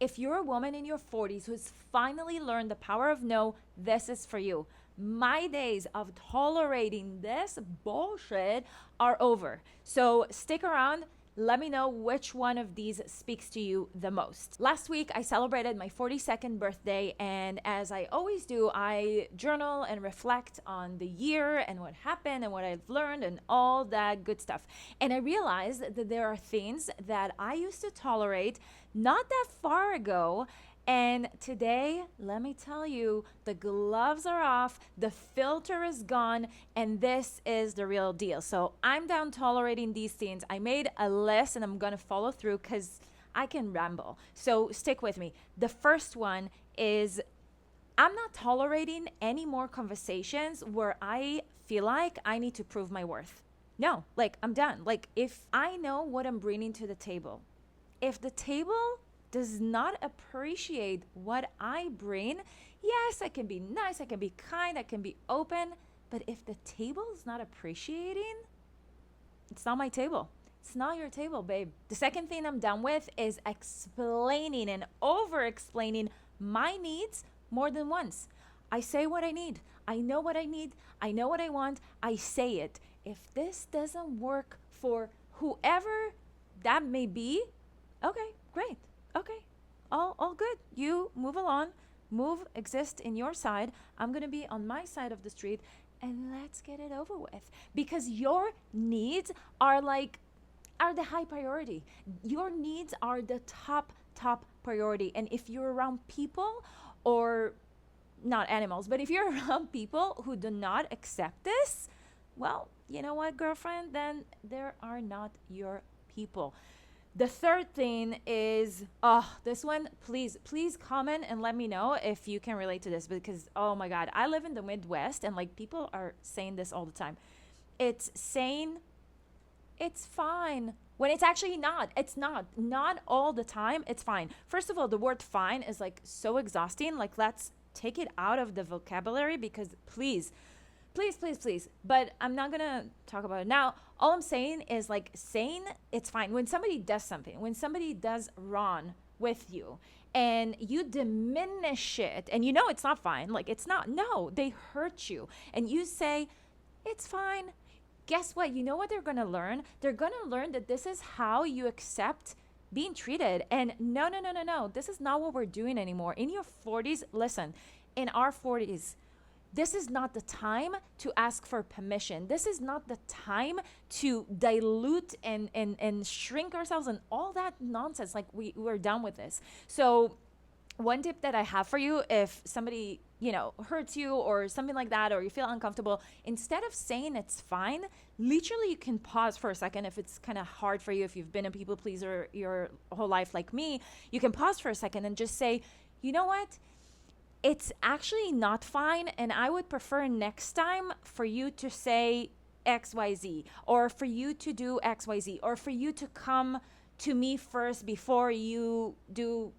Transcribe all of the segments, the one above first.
If you're a woman in your 40s who's finally learned the power of no, this is for you. My days of tolerating this bullshit are over. So stick around. Let me know which one of these speaks to you the most. Last week, I celebrated my 42nd birthday, and as I always do, I journal and reflect on the year and what happened and what I've learned and all that good stuff. And I realized that there are things that I used to tolerate not that far ago. And today, let me tell you, the gloves are off, the filter is gone, and this is the real deal. So I'm done tolerating these things. I made a list and I'm going to follow through because I can ramble. So stick with me. The first one is I'm not tolerating any more conversations where I feel like I need to prove my worth. No, like I'm done. Like if I know what I'm bringing to the table, if the table does not appreciate what I bring, yes, I can be nice, I can be kind, I can be open, but if the table is not appreciating, it's not my table. It's not your table, babe. The second thing I'm done with is explaining and over explaining my needs more than once. I say what I need. I know what I need. I know what I want. I say it. If this doesn't work for whoever that may be, okay, great. Okay, all good. You move along, exist in your side. I'm going to be on my side of the street, and let's get it over with. Because your needs are the high priority. Your needs are the top priority. And if you're around people, or not animals, but if you're around people who do not accept this, well, you know what, girlfriend? Then there are not your people. The third thing is, this one, please comment and let me know if you can relate to this, because, oh my God, I live in the Midwest and like people are saying this all the time. It's saying it's fine when it's actually not. It's not all the time. It's fine. First of all, the word fine is like so exhausting. Like, let's take it out of the vocabulary, because please. But I'm not gonna talk about it now. All I'm saying is like saying it's fine when somebody does something, when somebody does wrong with you and you diminish it and you know it's not fine, like it's not, no, they hurt you and you say it's fine. Guess what? You know what they're gonna learn? They're gonna learn that this is how you accept being treated. And no, this is not what we're doing anymore. In your 40s, listen, in our 40s, this is not the time to ask for permission. This is not the time to dilute and shrink ourselves and all that nonsense. Like we're done with this. So one tip that I have for you, if somebody, hurts you or something like that, or you feel uncomfortable, instead of saying it's fine, literally you can pause for a second. If it's kind of hard for you, if you've been a people pleaser your whole life like me, you can pause for a second and just say, you know what? It's actually not fine, and I would prefer next time for you to say XYZ, or for you to do XYZ, or for you to come to me first before you do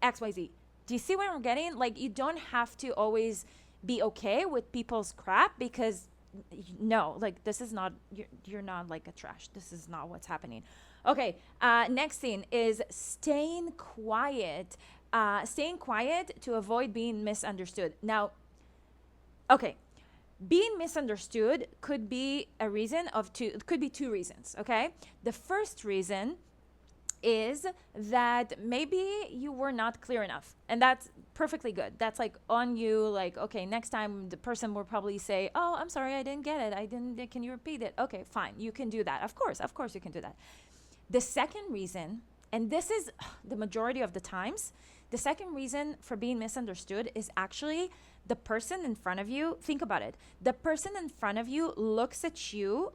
XYZ. Do you see where I'm getting? Like, you don't have to always be okay with people's crap, because no, like this is not, you're not like a trash. This is not what's happening. Okay, next thing is staying quiet. Staying quiet to avoid being misunderstood. Now, okay, being misunderstood could be a reason of two. It could be two reasons, okay? The first reason is that maybe you were not clear enough, and that's perfectly good. That's like on you. Like, okay, next time the person will probably say, "Oh, I'm sorry, I didn't get it. Can you repeat it?" Okay, fine, you can do that. Of course, you can do that. The second reason, and this is the majority of the times, the second reason for being misunderstood is actually the person in front of you. Think about it. The person in front of you looks at you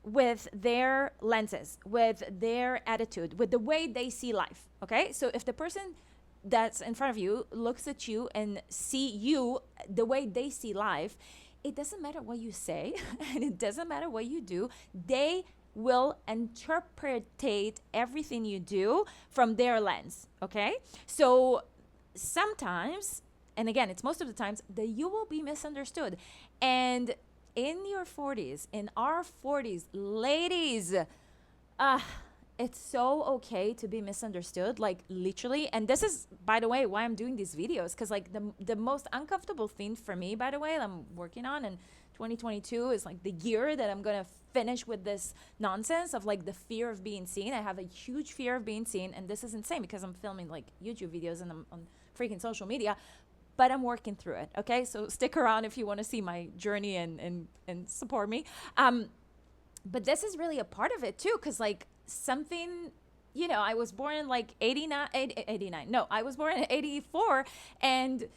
with their lenses, with their attitude, with the way they see life. Okay? So if the person that's in front of you looks at you and see you the way they see life, it doesn't matter what you say and it doesn't matter what you do. They will interpretate everything you do from their lens, okay? So sometimes, and again, it's most of the times, that you will be misunderstood. And in your 40s, in our 40s, ladies, it's so okay to be misunderstood, like literally. And this is, by the way, why I'm doing these videos, because like the most uncomfortable thing for me, by the way, that I'm working on, and 2022 is like the year that I'm gonna finish with this nonsense of like the fear of being seen. I have a huge fear of being seen, and this is insane because I'm filming like YouTube videos and I'm on freaking social media, but I'm working through it. Okay, so stick around if you want to see my journey and support me. But this is really a part of it too, because like something, you know, I was born in like 89. No, I was born in 84, and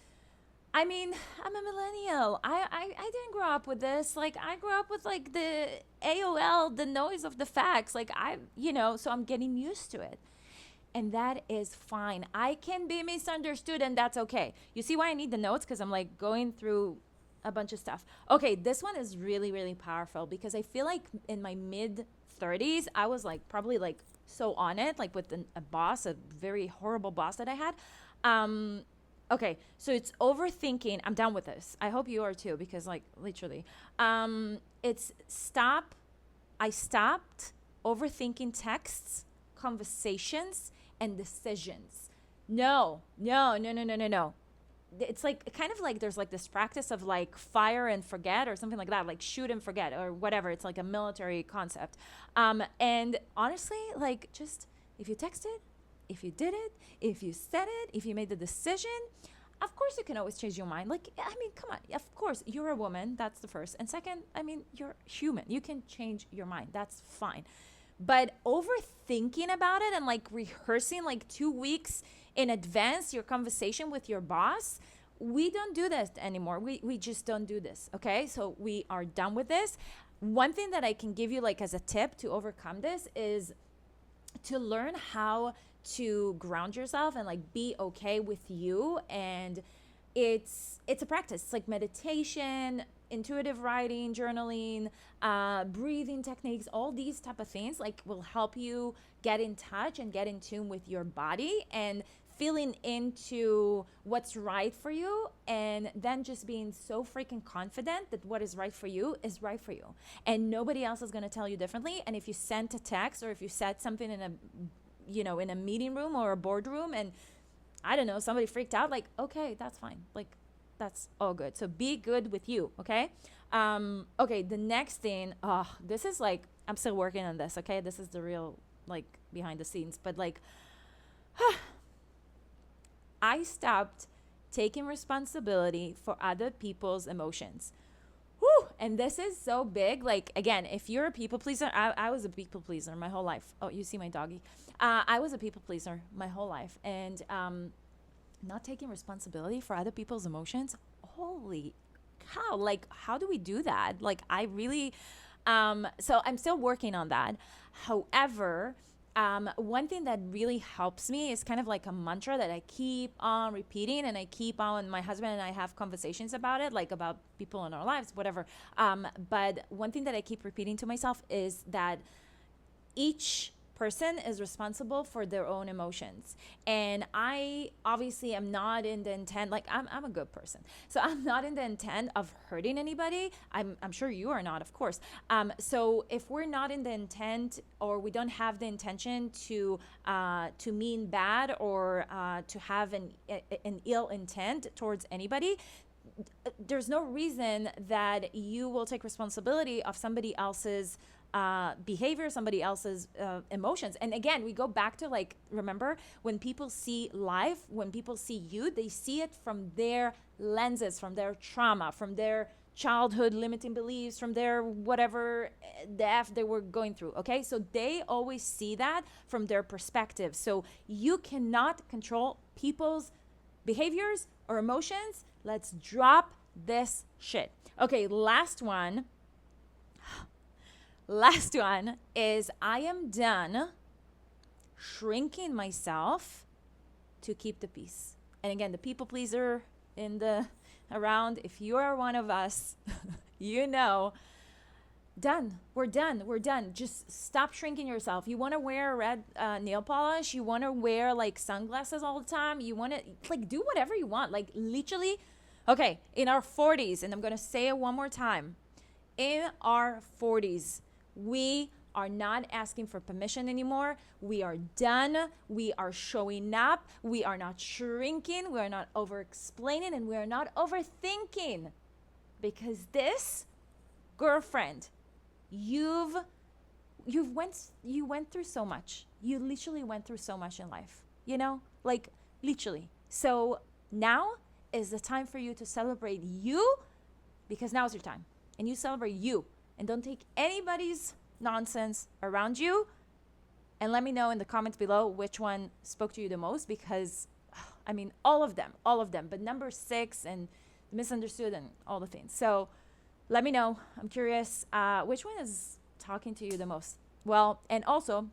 I mean, I'm a millennial. I didn't grow up with this. Like, I grew up with like the AOL, the noise of the facts. Like, you know, so I'm getting used to it. And that is fine. I can be misunderstood, and that's okay. You see why I need the notes? Because I'm like going through a bunch of stuff. Okay, this one is really, really powerful, because I feel like in my mid 30s, I was like probably like so on it, like with a boss, a very horrible boss that I had. Okay, so it's overthinking. I'm done with this. I hope you are too, because like literally, I stopped overthinking texts, conversations, and decisions. No. It's like kind of like there's like this practice of like fire and forget or something like that, like shoot and forget or whatever. It's like a military concept. And honestly, like just if you texted, if you did it, if you said it, if you made the decision, of course you can always change your mind. Like, I mean, come on. Of course, you're a woman. That's the first. And second, I mean, you're human. You can change your mind. That's fine. But overthinking about it and like rehearsing like 2 weeks in advance your conversation with your boss, we don't do this anymore. We just don't do this. Okay. So we are done with this. One thing that I can give you like as a tip to overcome this is to learn how to ground yourself and like be okay with you. And it's a practice. It's like meditation, intuitive writing, journaling, breathing techniques, all these type of things like will help you get in touch and get in tune with your body and feeling into what's right for you, and then just being so freaking confident that what is right for you is right for you, and nobody else is going to tell you differently. And if you sent a text or if you said something in a meeting room or a boardroom and I don't know, somebody freaked out, like, okay, that's fine. Like, that's all good. So be good with you, okay? Okay, the next thing, this is like, I'm still working on this, okay? This is the real, like, behind the scenes. But, like, I stopped taking responsibility for other people's emotions. Whew, and this is so big. Like, again, if you're a people pleaser, I was a people pleaser my whole life. Oh, you see my doggy. I was a people pleaser my whole life. And not taking responsibility for other people's emotions, holy cow. Like, how do we do that? Like, I really, so I'm still working on that. However, one thing that really helps me is kind of like a mantra that I keep on repeating, and I keep on, my husband and I have conversations about it, like about people in our lives, whatever. But one thing that I keep repeating to myself is that each person is responsible for their own emotions. And I obviously am not in the intent, like I'm a good person. So I'm not in the intent of hurting anybody. I'm sure you are not, of course. So if we're not in the intent, or we don't have the intention to mean bad or to have an ill intent towards anybody, there's no reason that you will take responsibility of somebody else's behavior, somebody else's emotions. And again, we go back to, like, remember, when people see life, when people see you, they see it from their lenses, from their trauma, from their childhood limiting beliefs, from their whatever the F they were going through. Okay, so they always see that from their perspective. So you cannot control people's behaviors or emotions. Let's drop this shit. Okay, last one is I am done shrinking myself to keep the peace. And again, the people pleaser in the around, if you are one of us, you know, done. We're done. Just stop shrinking yourself. You want to wear red nail polish, you want to wear like sunglasses all the time, you want to like do whatever you want, like literally. Okay, in our 40s, and I'm going to say it one more time, in our 40s, we are not asking for permission anymore. We are done. We are showing up. We are not shrinking. We are not over explaining, and we are not overthinking. Because this, girlfriend, you went through so much. You literally went through so much in life, like literally. So now is the time for you to celebrate you, because now is your time. And you celebrate you, and don't take anybody's nonsense around you. And let me know in the comments below which one spoke to you the most, because I mean, all of them, but number 6 and misunderstood and all the things. So let me know. I'm curious, which one is talking to you the most? Well, and also,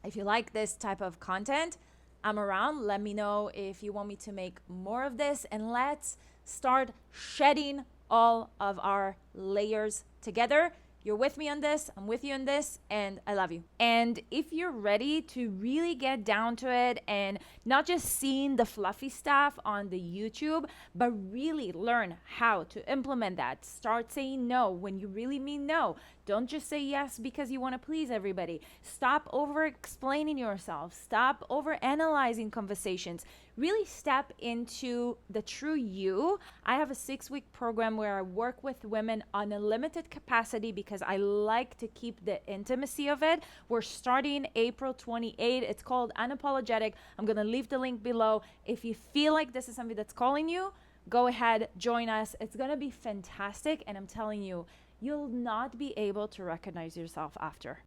if you like this type of content, I'm around. Let me know if you want me to make more of this, and let's start shedding all of our layers together. You're with me on this, I'm with you on this, and I love you. And if you're ready to really get down to it and not just seeing the fluffy stuff on the YouTube, but really learn how to implement that, start saying no when you really mean no. Don't just say yes because you want to please everybody. Stop over explaining yourself. Stop over analyzing conversations. Really step into the true you. I have a 6-week program where I work with women on a limited capacity because I like to keep the intimacy of it. We're starting April 28. It's called Unapologetic. I'm going to leave the link below. If you feel like this is something that's calling you, go ahead, join us. It's going to be fantastic. And I'm telling you, you'll not be able to recognize yourself after.